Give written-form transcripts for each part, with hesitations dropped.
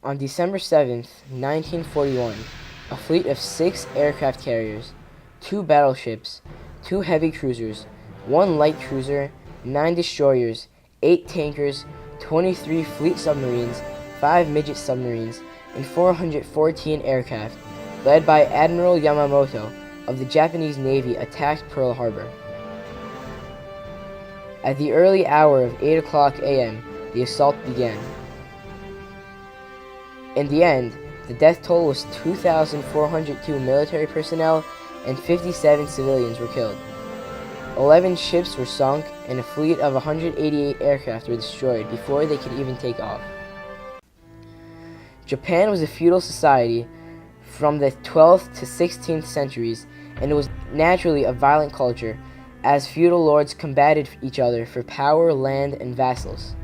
On December 7th, 1941, a fleet of 6 aircraft carriers, 2 battleships, 2 heavy cruisers, 1 light cruiser, 9 destroyers, 8 tankers, 23 fleet submarines, 5 midget submarines, and 414 aircraft, led by Admiral Yamamoto of the Japanese Navy, attacked Pearl Harbor. At the early hour of 8 o'clock a.m., the assault began. In the end, the death toll was 2,402 military personnel and 57 civilians were killed. 11 ships were sunk and a fleet of 188 aircraft were destroyed before they could even take off. Japan was a feudal society from the 12th to 16th centuries, and it was naturally a violent culture as feudal lords combated each other for power, land, and vassals.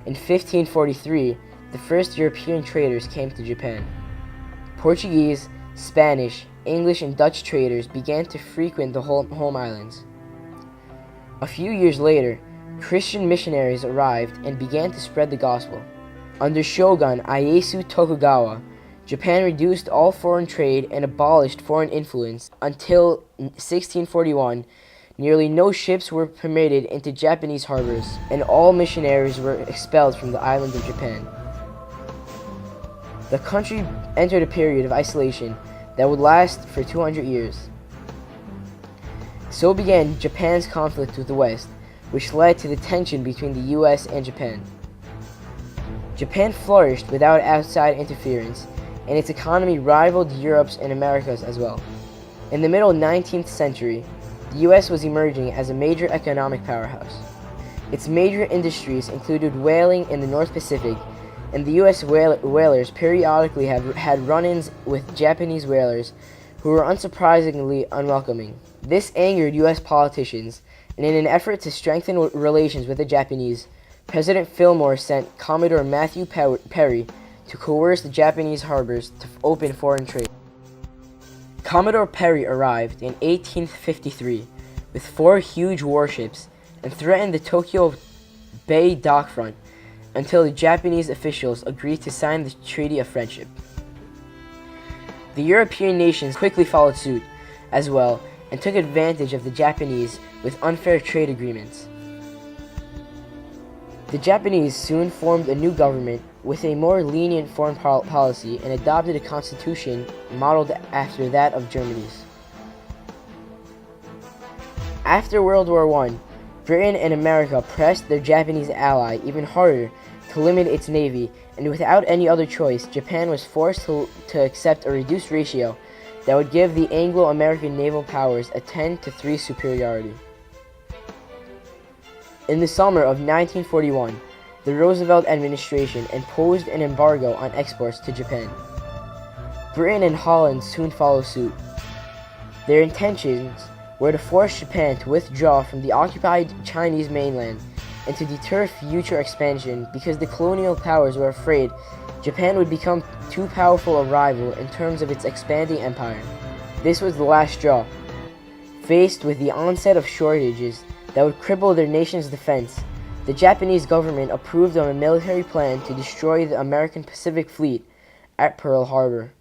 In 1543, the first European traders came to Japan. Portuguese, Spanish, English, and Dutch traders began to frequent the home islands. A few years later, Christian missionaries arrived and began to spread the gospel. Under Shogun Ieyasu Tokugawa, Japan reduced all foreign trade and abolished foreign influence. Until 1641, nearly no ships were permitted into Japanese harbors, and all missionaries were expelled from the island of Japan. The country entered a period of isolation that would last for 200 years. So began Japan's conflict with the West, which led to the tension between the US and Japan. Japan flourished without outside interference, and its economy rivaled Europe's and America's as well. In the middle 19th century, the US was emerging as a major economic powerhouse. Its major industries included whaling in the North Pacific, and the US whalers periodically had run-ins with Japanese whalers who were unsurprisingly unwelcoming. This angered US politicians, and in an effort to strengthen relations with the Japanese, President Fillmore sent Commodore Matthew Perry to coerce the Japanese harbors to open foreign trade. Commodore Perry arrived in 1853 with 4 huge warships and threatened the Tokyo Bay dockfront until the Japanese officials agreed to sign the Treaty of Friendship. The European nations quickly followed suit as well and took advantage of the Japanese with unfair trade agreements. The Japanese soon formed a new government with a more lenient foreign policy and adopted a constitution modeled after that of Germany's. After World War I, Britain and America pressed their Japanese ally even harder to limit its navy, and without any other choice, Japan was forced to accept a reduced ratio that would give the Anglo-American naval powers a 10-3 superiority. In the summer of 1941, the Roosevelt administration imposed an embargo on exports to Japan. Britain and Holland soon followed suit. Their intentions were to force Japan to withdraw from the occupied Chinese mainland and to deter future expansion because the colonial powers were afraid Japan would become too powerful a rival in terms of its expanding empire. This was the last straw. Faced with the onset of shortages that would cripple their nation's defense, the Japanese government approved of a military plan to destroy the American Pacific Fleet at Pearl Harbor.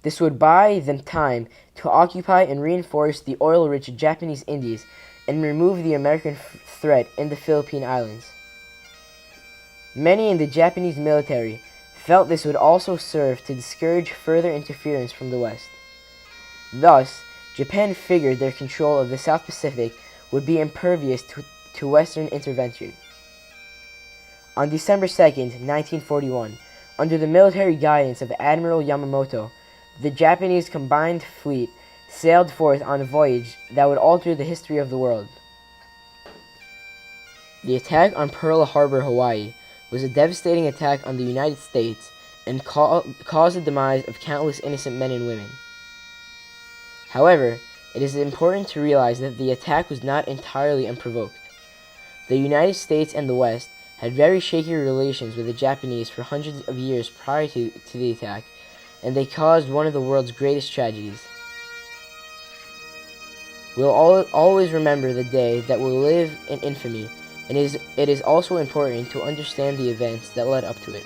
This would buy them time to occupy and reinforce the oil-rich Japanese Indies and remove the American threat in the Philippine Islands. Many in the Japanese military felt this would also serve to discourage further interference from the West. Thus, Japan figured their control of the South Pacific would be impervious to Western intervention. On December 2nd, 1941, under the military guidance of Admiral Yamamoto, the Japanese combined fleet sailed forth on a voyage that would alter the history of the world. The attack on Pearl Harbor, Hawaii, was a devastating attack on the United States and caused the demise of countless innocent men and women. However, it is important to realize that the attack was not entirely unprovoked. The United States and the West had very shaky relations with the Japanese for hundreds of years prior to the attack, and they caused one of the world's greatest tragedies. We'll always remember the day that will live in infamy and it is also important to understand the events that led up to it.